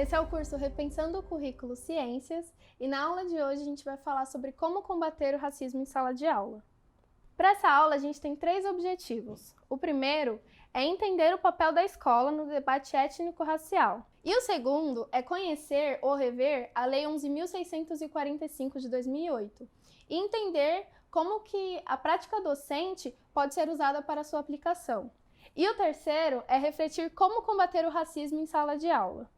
Esse é o curso Repensando o Currículo Ciências e na aula de hoje a gente vai falar sobre como combater o racismo em sala de aula. Para essa aula a gente tem 3 objetivos. O primeiro é entender o papel da escola no debate étnico-racial. E o segundo é conhecer ou rever a Lei 11.645 de 2008 e entender como que a prática docente pode ser usada para sua aplicação. E o terceiro é refletir como combater o racismo em sala de aula.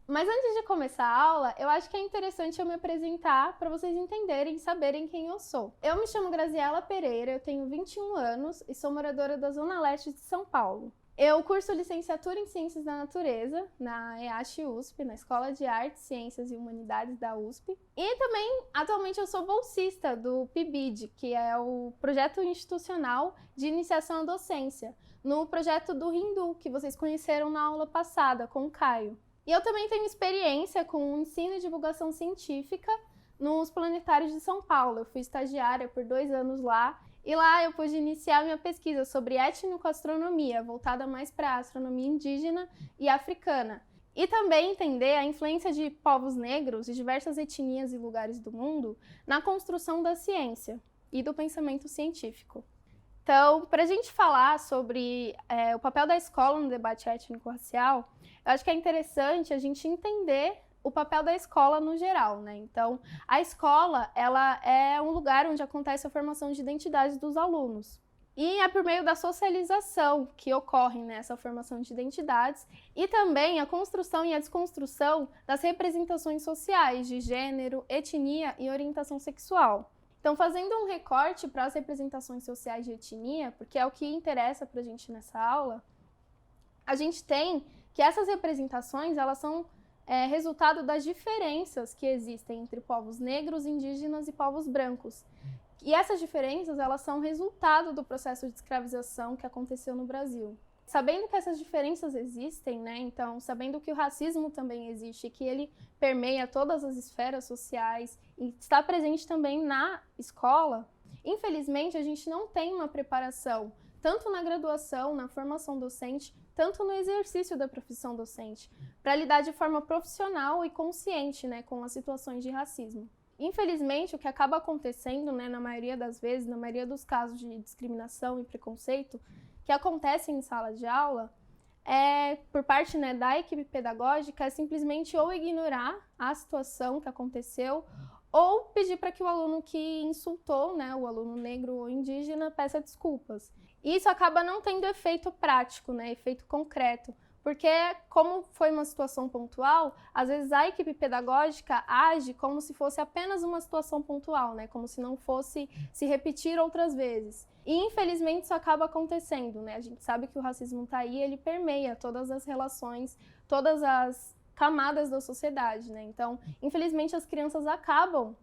Mas antes de começar a aula, eu acho que é interessante eu me apresentar para vocês entenderem e saberem quem eu sou. Eu me chamo Graziela Pereira, eu tenho 21 anos e sou moradora da Zona Leste de São Paulo. Eu curso licenciatura em Ciências da Natureza na EASH-USP, na Escola de Artes, Ciências e Humanidades da USP. E também, atualmente, eu sou bolsista do PIBID, que é o Projeto Institucional de Iniciação à Docência, no projeto do Hindu, que vocês conheceram na aula passada com o Caio. E eu também tenho experiência com ensino e divulgação científica nos planetários de São Paulo. Eu fui estagiária por 2 anos lá, e lá eu pude iniciar minha pesquisa sobre étnico-astronomia, voltada mais para a astronomia indígena e africana. E também entender a influência de povos negros de diversas etnias e lugares do mundo na construção da ciência e do pensamento científico. Então, para a gente falar sobre o papel da escola no debate étnico-racial, eu acho que é interessante a gente entender o papel da escola no geral, né? Então, a escola, ela é um lugar onde acontece a formação de identidade dos alunos. E é por meio da socialização que ocorre nessa formação de identidades e também a construção e a desconstrução das representações sociais de gênero, etnia e orientação sexual. Então, fazendo um recorte para as representações sociais de etnia, porque é o que interessa para a gente nessa aula, a gente tem que essas representações elas são resultado das diferenças que existem entre povos negros, indígenas e povos brancos. E essas diferenças elas são resultado do processo de escravização que aconteceu no Brasil. Sabendo que essas diferenças existem, né, então, sabendo que o racismo também existe, que ele permeia todas as esferas sociais e está presente também na escola, infelizmente a gente não tem uma preparação, tanto na graduação, na formação docente, tanto no exercício da profissão docente, para lidar de forma profissional e consciente, né, com as situações de racismo. Infelizmente, o que acaba acontecendo, né, na maioria das vezes, na maioria dos casos de discriminação e preconceito, que acontecem em sala de aula, por parte, né, da equipe pedagógica, é simplesmente ou ignorar a situação que aconteceu ou pedir para que o aluno que insultou, né, o aluno negro ou indígena, peça desculpas. E isso acaba não tendo efeito prático, né, efeito concreto, porque como foi uma situação pontual, às vezes a equipe pedagógica age como se fosse apenas uma situação pontual, né, como se não fosse se repetir outras vezes. E infelizmente isso acaba acontecendo, né? A gente sabe que o racismo está aí, ele permeia todas as relações, todas as camadas da sociedade, né? Então, infelizmente as crianças acabam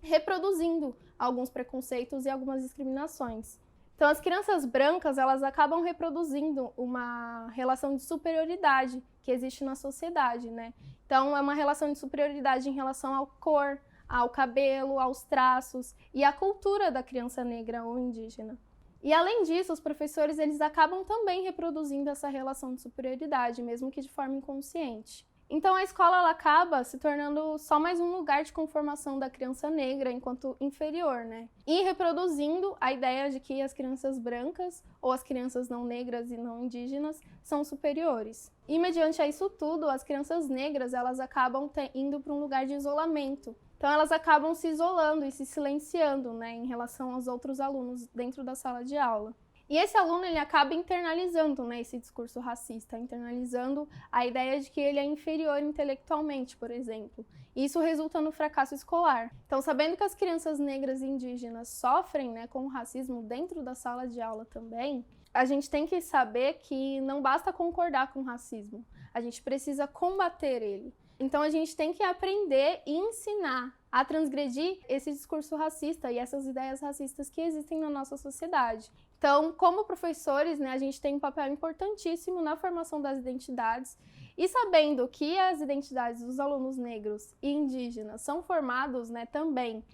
reproduzindo alguns preconceitos e algumas discriminações. Então, as crianças brancas, elas acabam reproduzindo uma relação de superioridade que existe na sociedade, né? Então, é uma relação de superioridade em relação à cor, ao cabelo, aos traços e à cultura da criança negra ou indígena. E além disso, os professores eles acabam também reproduzindo essa relação de superioridade, mesmo que de forma inconsciente. Então a escola ela acaba se tornando só mais um lugar de conformação da criança negra enquanto inferior, né? E reproduzindo a ideia de que as crianças brancas ou as crianças não negras e não indígenas são superiores. E mediante a isso tudo, as crianças negras elas acabam indo para um lugar de isolamento. Então elas acabam se isolando e se silenciando, né, em relação aos outros alunos dentro da sala de aula. E esse aluno ele acaba internalizando, né, esse discurso racista, internalizando a ideia de que ele é inferior intelectualmente, por exemplo. E isso resulta no fracasso escolar. Então, sabendo que as crianças negras e indígenas sofrem, né, com o racismo dentro da sala de aula também, a gente tem que saber que não basta concordar com o racismo, a gente precisa combater ele. Então a gente tem que aprender e ensinar a transgredir esse discurso racista e essas ideias racistas que existem na nossa sociedade. Então, como professores, né, a gente tem um papel importantíssimo na formação das identidades e sabendo que as identidades dos alunos negros e indígenas são formados, né, também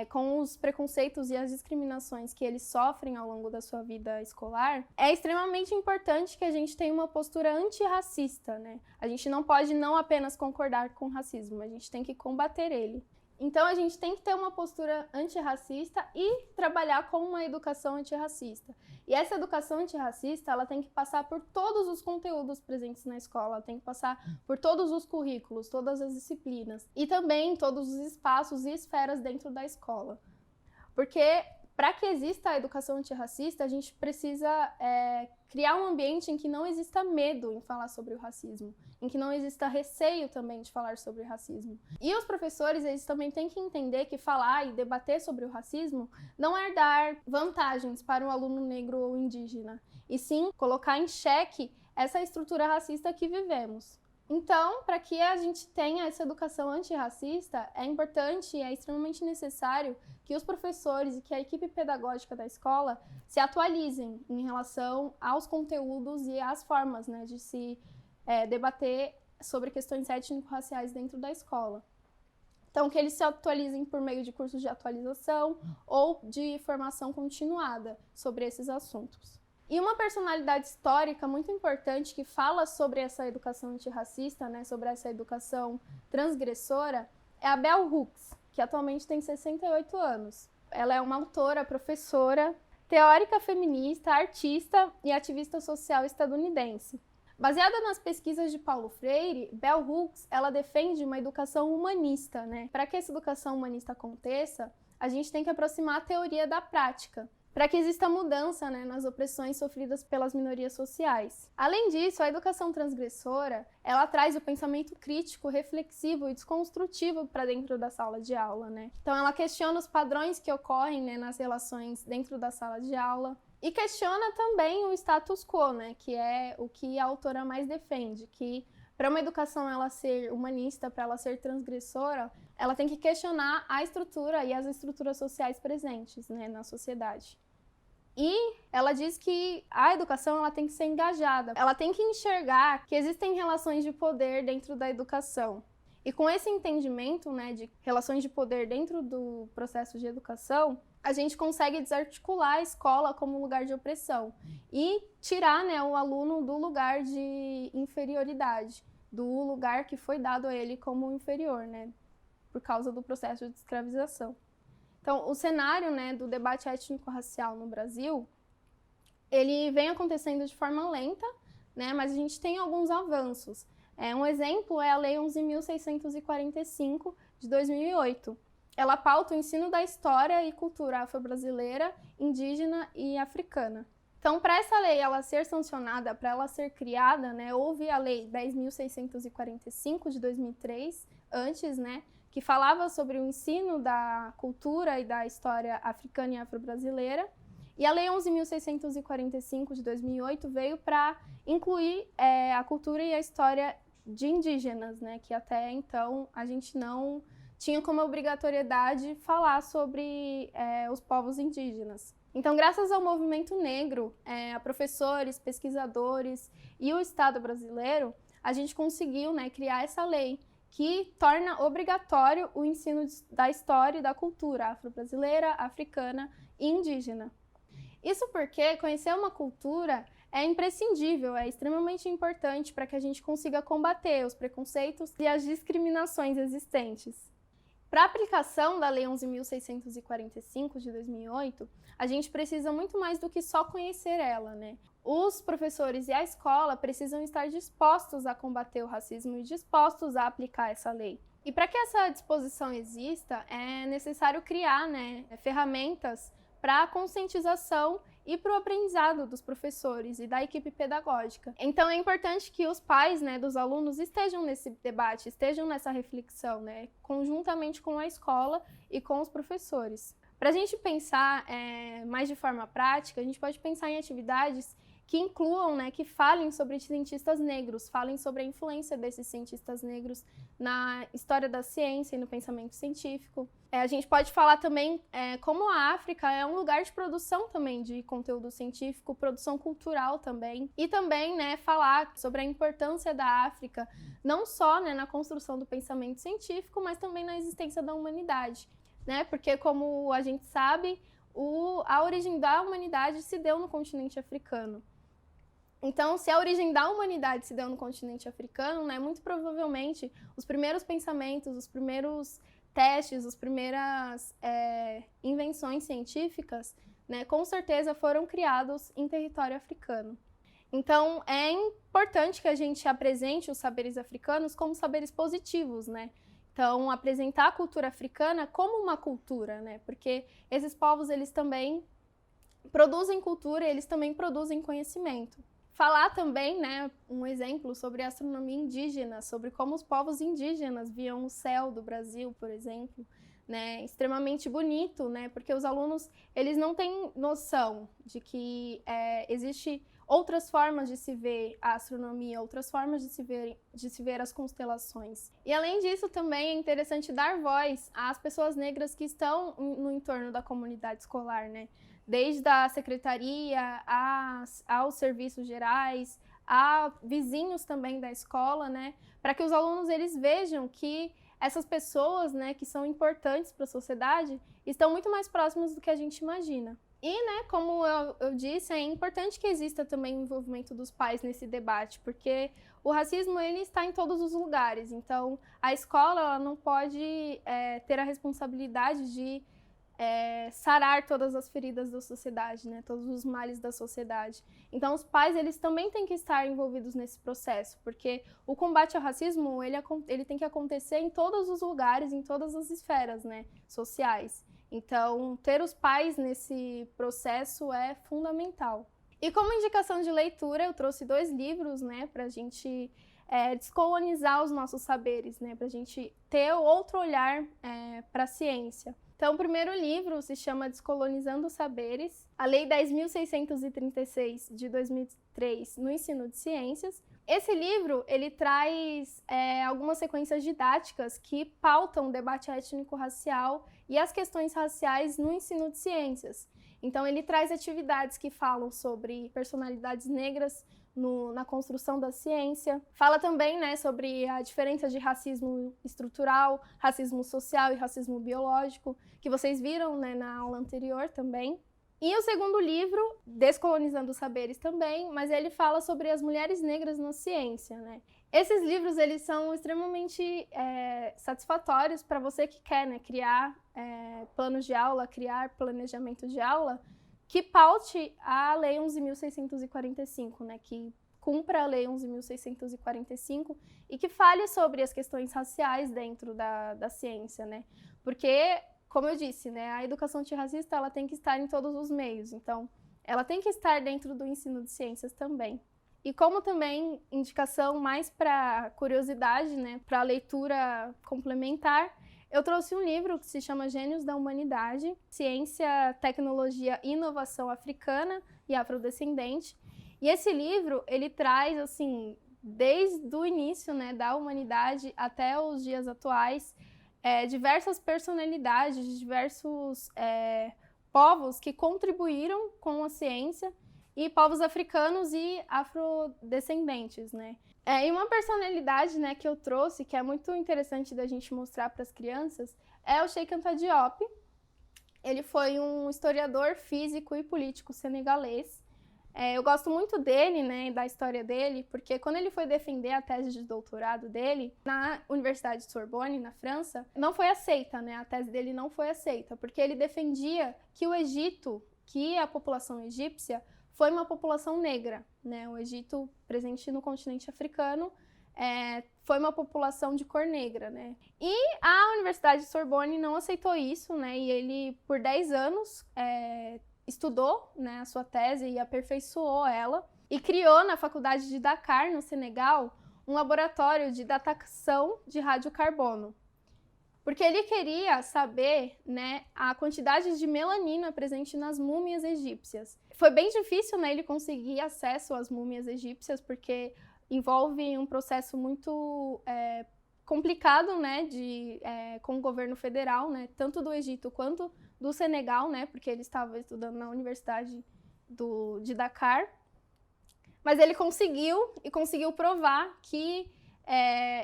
com os preconceitos e as discriminações que eles sofrem ao longo da sua vida escolar, é extremamente importante que a gente tenha uma postura antirracista, né? A gente não pode não apenas concordar com o racismo, a gente tem que combater ele. Então, a gente tem que ter uma postura antirracista e trabalhar com uma educação antirracista. E essa educação antirracista, ela tem que passar por todos os conteúdos presentes na escola, ela tem que passar por todos os currículos, todas as disciplinas e também todos os espaços e esferas dentro da escola. Porque, para que exista a educação antirracista, a gente precisa criar um ambiente em que não exista medo em falar sobre o racismo, em que não exista receio também de falar sobre o racismo. E os professores, eles também têm que entender que falar e debater sobre o racismo não é dar vantagens para o aluno negro ou indígena, e sim colocar em xeque essa estrutura racista que vivemos. Então, para que a gente tenha essa educação antirracista, é importante e é extremamente necessário que os professores e que a equipe pedagógica da escola se atualizem em relação aos conteúdos e às formas, né, de se debater sobre questões étnico-raciais dentro da escola. Então, que eles se atualizem por meio de cursos de atualização ou de formação continuada sobre esses assuntos. E uma personalidade histórica muito importante que fala sobre essa educação antirracista, né, sobre essa educação transgressora, é a Bell Hooks, que atualmente tem 68 anos. Ela é uma autora, professora, teórica feminista, artista e ativista social estadunidense. Baseada nas pesquisas de Paulo Freire, Bell Hooks, ela defende uma educação humanista, né? Para que essa educação humanista aconteça, a gente tem que aproximar a teoria da prática, para que exista mudança, né, nas opressões sofridas pelas minorias sociais. Além disso, a educação transgressora, ela traz o pensamento crítico, reflexivo e desconstrutivo para dentro da sala de aula, né? Então, ela questiona os padrões que ocorrem, né, nas relações dentro da sala de aula e questiona também o status quo, né, que é o que a autora mais defende, que para uma educação ela ser humanista, para ela ser transgressora, ela tem que questionar a estrutura e as estruturas sociais presentes, né, na sociedade. E ela diz que a educação ela tem que ser engajada, ela tem que enxergar que existem relações de poder dentro da educação. E com esse entendimento, né, de relações de poder dentro do processo de educação, a gente consegue desarticular a escola como lugar de opressão e tirar, né, o aluno do lugar de inferioridade, do lugar que foi dado a ele como inferior, né, por causa do processo de escravização. Então, o cenário, né, do debate étnico-racial no Brasil, ele vem acontecendo de forma lenta, né, mas a gente tem alguns avanços. Um exemplo é a Lei 11.645, de 2008. Ela pauta o ensino da história e cultura afro-brasileira, indígena e africana. Então, para essa lei ela ser sancionada, para ela ser criada, né, houve a Lei 10.645, de 2003, antes, né, que falava sobre o ensino da cultura e da história africana e afro-brasileira. E a Lei 11.645, de 2008, veio para incluir a cultura e a história de indígenas, né, que até então a gente não tinha como obrigatoriedade falar sobre os povos indígenas. Então, graças ao movimento negro, a professores, pesquisadores e o Estado brasileiro, a gente conseguiu, né, criar essa lei que torna obrigatório o ensino da história e da cultura afro-brasileira, africana e indígena. Isso porque conhecer uma cultura é imprescindível, é extremamente importante para que a gente consiga combater os preconceitos e as discriminações existentes. Para a aplicação da Lei 11.645, de 2008, a gente precisa muito mais do que só conhecer ela, né? Os professores e a escola precisam estar dispostos a combater o racismo e dispostos a aplicar essa lei. E para que essa disposição exista, é necessário criar, né, ferramentas para a conscientização e para o aprendizado dos professores e da equipe pedagógica. Então é importante que os pais, né, dos alunos estejam nesse debate, estejam nessa reflexão, né, conjuntamente com a escola e com os professores. Para a gente pensar mais de forma prática, a gente pode pensar em atividades que incluam, né, que falem sobre cientistas negros, falem sobre a influência desses cientistas negros na história da ciência e no pensamento científico. A gente pode falar também como a África é um lugar de produção também de conteúdo científico, produção cultural também, e também, né, falar sobre a importância da África, não só, né, na construção do pensamento científico, mas também na existência da humanidade. né? Porque, como a gente sabe, a origem da humanidade se deu no continente africano. Então, se a origem da humanidade se deu no continente africano, né, muito provavelmente os primeiros pensamentos, os primeiros testes, as primeiras invenções científicas, né, com certeza foram criados em território africano. Então, é importante que a gente apresente os saberes africanos como saberes positivos, né? Então, apresentar a cultura africana como uma cultura, né? Porque esses povos, eles também produzem cultura e eles também produzem conhecimento. Falar também, né, um exemplo sobre a astronomia indígena, sobre como os povos indígenas viam o céu do Brasil, por exemplo, né, extremamente bonito, né, porque os alunos, eles não têm noção de que existe outras formas de se ver a astronomia, outras formas de se ver as constelações. E além disso, também é interessante dar voz às pessoas negras que estão no entorno da comunidade escolar, né? Desde a secretaria, aos serviços gerais, a vizinhos também da escola, né? Para que os alunos eles vejam que essas pessoas, né, que são importantes para a sociedade, estão muito mais próximas do que a gente imagina. E, né, como eu disse, é importante que exista também o envolvimento dos pais nesse debate, porque o racismo ele está em todos os lugares. Então, a escola ela não pode ter a responsabilidade de sarar todas as feridas da sociedade, né? Todos os males da sociedade. Então, os pais, eles também têm que estar envolvidos nesse processo, porque o combate ao racismo, ele tem que acontecer em todos os lugares, em todas as esferas, né, sociais. Então, ter os pais nesse processo é fundamental. E como indicação de leitura, eu trouxe 2 livros, né, para a gente descolonizar os nossos saberes, né, para a gente ter outro olhar para a ciência. Então, o primeiro livro se chama Descolonizando os Saberes, a Lei 10.636 de 2003 no ensino de ciências. Esse livro, ele traz algumas sequências didáticas que pautam o debate étnico-racial e as questões raciais no ensino de ciências. Então, ele traz atividades que falam sobre personalidades negras na construção da ciência. Fala também, né, sobre a diferença de racismo estrutural, racismo social e racismo biológico, que vocês viram, né, na aula anterior também. E o segundo livro, Descolonizando os Saberes também, mas ele fala sobre as mulheres negras na ciência, né? Esses livros, eles são extremamente satisfatórios para você que quer, né, criar planos de aula, criar planejamento de aula, que paute a Lei 11.645, né, que cumpra a Lei 11.645 e que fale sobre as questões raciais dentro da ciência, né? Porque, como eu disse, né, a educação antirracista ela tem que estar em todos os meios, então ela tem que estar dentro do ensino de ciências também. E como também indicação mais para curiosidade, né, para leitura complementar, eu trouxe um livro que se chama Gênios da Humanidade, Ciência, Tecnologia e Inovação Africana e Afrodescendente. E esse livro, ele traz, assim, desde o início, né, da humanidade até os dias atuais, diversas personalidades, diversos povos que contribuíram com a ciência e povos africanos e afrodescendentes, né? E uma personalidade, né, que eu trouxe, que é muito interessante da gente mostrar para as crianças, é o Cheikh Anta Diop. Ele foi um historiador físico e político senegalês. Eu gosto muito dele, né, da história dele, porque quando ele foi defender a tese de doutorado dele na Universidade de Sorbonne, na França, não foi aceita, né, a tese dele não foi aceita, porque ele defendia que o Egito, que a população egípcia, foi uma população negra, né? O Egito, presente no continente africano, foi uma população de cor negra, né? E a Universidade de Sorbonne não aceitou isso, né? E ele, por 10 anos, estudou, né, a sua tese e aperfeiçoou ela, e criou na Faculdade de Dakar, no Senegal, um laboratório de datação de radiocarbono. Porque ele queria saber, né, a quantidade de melanina presente nas múmias egípcias. Foi bem difícil, né, ele conseguir acesso às múmias egípcias, porque envolve um processo muito complicado, né, com o governo federal, né, tanto do Egito quanto do Senegal, né, porque ele estava estudando na Universidade de Dakar. Mas ele conseguiu provar que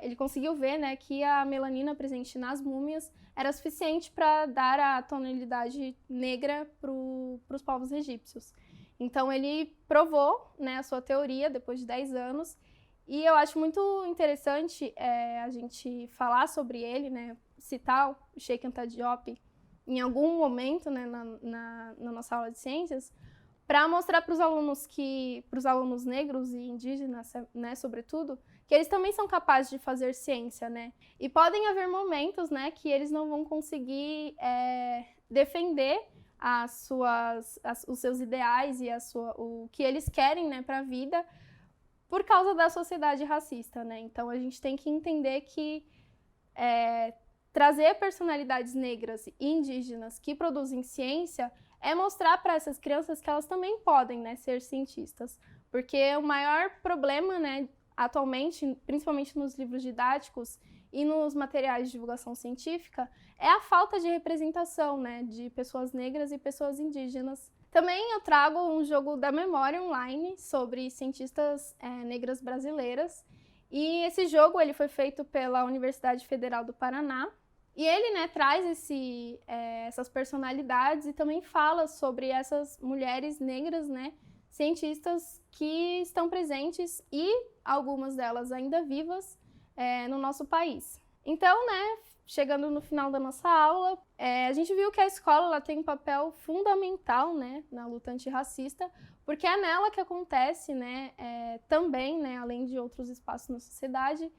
ele conseguiu ver, né, que a melanina presente nas múmias era suficiente para dar a tonalidade negra para os povos egípcios. Então ele provou, né, a sua teoria depois de 10 anos, e eu acho muito interessante a gente falar sobre ele, né, citar o Cheikh Anta Diop em algum momento, né, na nossa aula de ciências, para mostrar para os alunos negros e indígenas, né, sobretudo, que eles também são capazes de fazer ciência, né? E podem haver momentos, né, que eles não vão conseguir defender os seus ideais e o que eles querem, né, para a vida, por causa da sociedade racista, né? Então a gente tem que entender que trazer personalidades negras e indígenas que produzem ciência é mostrar para essas crianças que elas também podem, né, ser cientistas. Porque o maior problema, né, atualmente, principalmente nos livros didáticos e nos materiais de divulgação científica, é a falta de representação, né, de pessoas negras e pessoas indígenas. Também eu trago um jogo da memória online sobre cientistas negras brasileiras. E esse jogo ele foi feito pela Universidade Federal do Paraná. E ele, né, traz essas personalidades e também fala sobre essas mulheres negras, né, cientistas que estão presentes e algumas delas ainda vivas no nosso país. Então, né, chegando no final da nossa aula, a gente viu que a escola ela tem um papel fundamental, né, na luta antirracista, porque é nela que acontece, né, também, né, além de outros espaços na sociedade,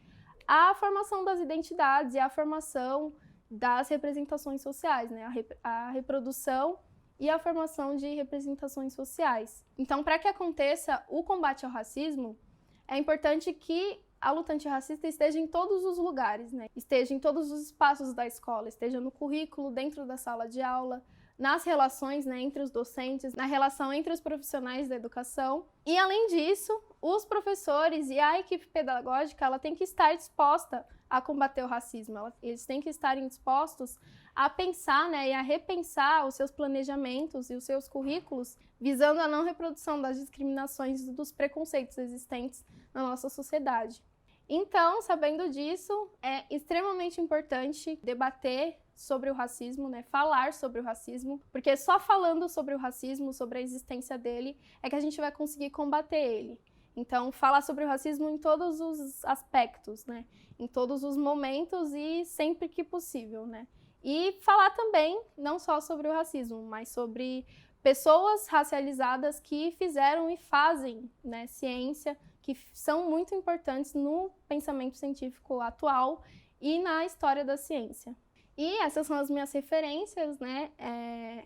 a formação das identidades e a formação das representações sociais, né, a reprodução e a formação de representações sociais. Então, para que aconteça o combate ao racismo, é importante que a luta antirracista esteja em todos os lugares, né? Esteja em todos os espaços da escola, esteja no currículo, dentro da sala de aula, nas relações, né, entre os docentes, na relação entre os profissionais da educação. E, além disso, os professores e a equipe pedagógica ela tem que estar disposta a combater o racismo. Eles têm que estar dispostos a pensar, né, e a repensar os seus planejamentos e os seus currículos, visando a não reprodução das discriminações e dos preconceitos existentes na nossa sociedade. Então, sabendo disso, é extremamente importante debater sobre o racismo, né? Falar sobre o racismo, porque só falando sobre o racismo, sobre a existência dele, é que a gente vai conseguir combater ele. Então, falar sobre o racismo em todos os aspectos, né? Em todos os momentos e sempre que possível, né? E falar também, não só sobre o racismo, mas sobre pessoas racializadas que fizeram e fazem, né, ciência, que são muito importantes no pensamento científico atual e na história da ciência. E essas são as minhas referências, né?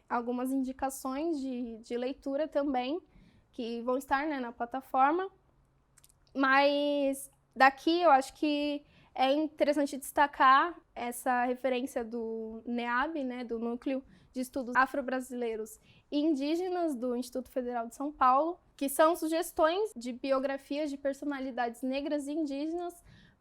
Algumas indicações de leitura também, que vão estar, né, na plataforma. Mas daqui eu acho que é interessante destacar essa referência do NEAB, né, do Núcleo de Estudos Afro-Brasileiros e Indígenas do Instituto Federal de São Paulo, que são sugestões de biografias de personalidades negras e indígenas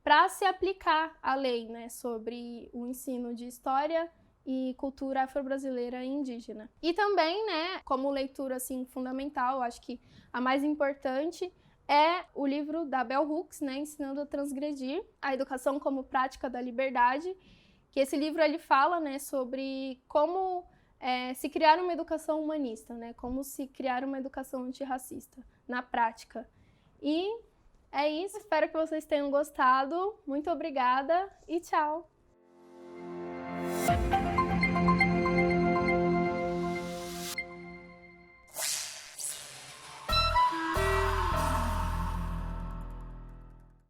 para se aplicar à lei, né, sobre o ensino de história e cultura afro-brasileira e indígena. E também, né, como leitura assim fundamental, acho que a mais importante é o livro da Bell Hooks, né, Ensinando a Transgredir, a Educação como Prática da Liberdade, que esse livro ele fala, né, sobre como se criar uma educação humanista, né, como se criar uma educação antirracista na prática. E é isso, espero que vocês tenham gostado, muito obrigada e tchau!